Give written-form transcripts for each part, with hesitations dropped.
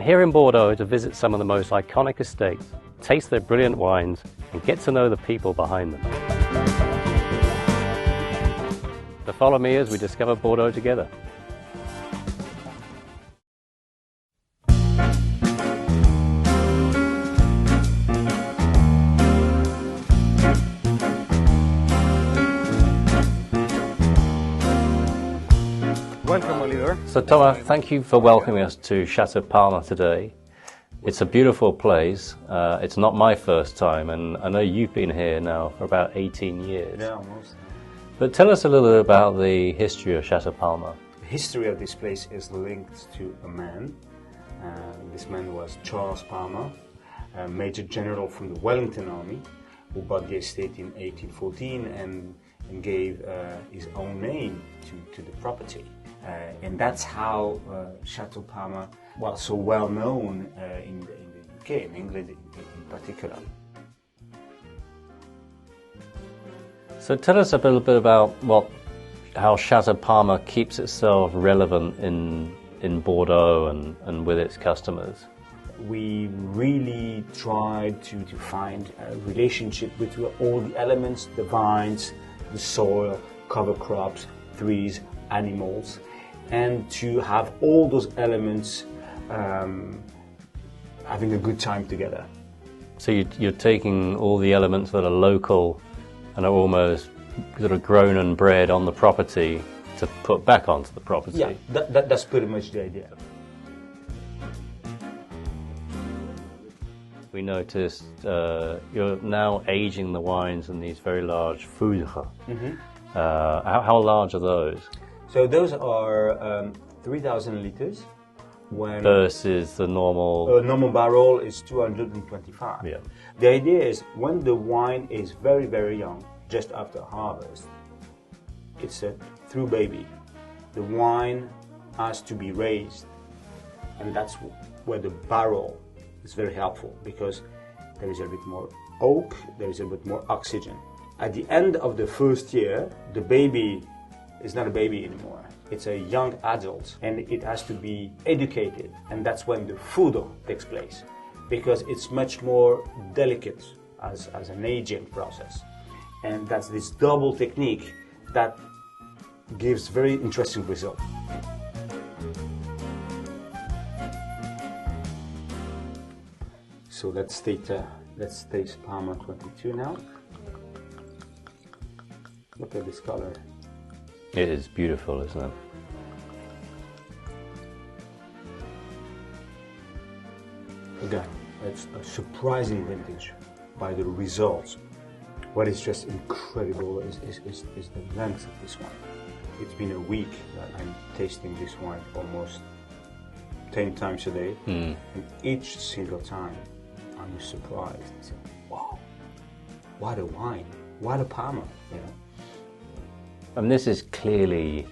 here in Bordeaux to visit some of the most iconic estates, taste their brilliant wines, and get to know the people behind them. So follow me as we discover Bordeaux together. Welcome, Oliver. So Thomas, thank you for welcoming us to Château Palmer today. It's a beautiful place. It's not my first time, and I know you've been here now for about 18 years. Yeah, almost. But tell us a little bit about the history of Château Palmer. The history of this place is linked to a man. This man was Charles Palmer, a major general from the Wellington Army, who bought the estate in 1814 and gave his own name to the property. And that's how Château Palmer was so well known in the UK, in England in particular. So tell us a little bit about how Château Palmer keeps itself relevant in Bordeaux and with its customers. We really tried to find a relationship between all the elements, the vines, the soil, cover crops, trees, animals, and to have all those elements having a good time together. So you're taking all the elements that are local and are almost sort of grown and bred on the property to put back onto the property. Yeah, that's pretty much the idea. We noticed you're now aging the wines in these very large foudres. Mm-hmm. How large are those? So those are 3,000 liters. Versus the normal... normal barrel is 225. Yeah. The idea is when the wine is very, very young, just after harvest, it's a true baby. The wine has to be raised, and that's where the barrel is very helpful, because there is a bit more oak, there is a bit more oxygen. At the end of the first year, the baby is not a baby anymore. It's a young adult, and it has to be educated, and that's when the foudre takes place, because it's much more delicate as an aging process. And that's this double technique that gives very interesting results. So let's taste Palmer 22 now. Look at this color. It is beautiful, isn't it? Again, it's a surprising vintage by the results. What is just incredible is the length of this wine. It's been a week that I'm tasting this wine almost 10 times a day, and each single time I'm surprised. I say, wow, what a wine, what a Palmer, you know. And this is clearly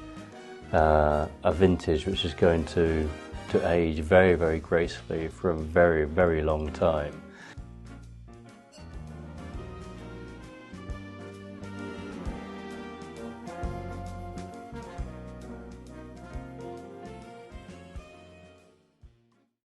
a vintage which is going to age very, very gracefully for a very, very long time.